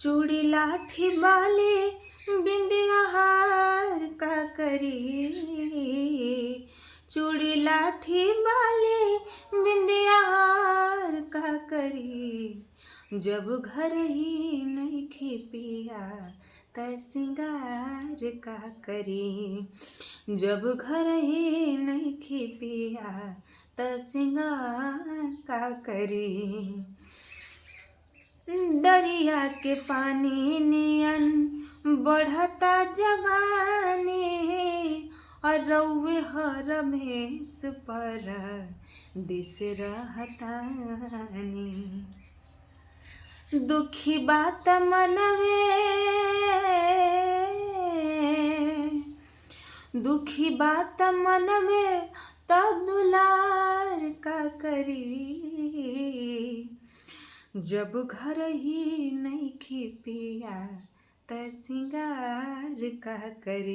चूड़ी लाठी बाली बिंदिया हार का करी। चूड़ी लाठी बाली बिंदिया हार का करी। जब घर ही नइखे पिया त सिंगार का करी। जब घर ही नइखे पिया त सिंगार का करी। दरिया के पानी नियन बढ़ता जवानी और रउए हरमेस पर दिस रहतानी। दुखी बात मनवे दुखी बात मनवे त दुलार का करी। जब घर ही नइखे पिया त सिंगार का करी।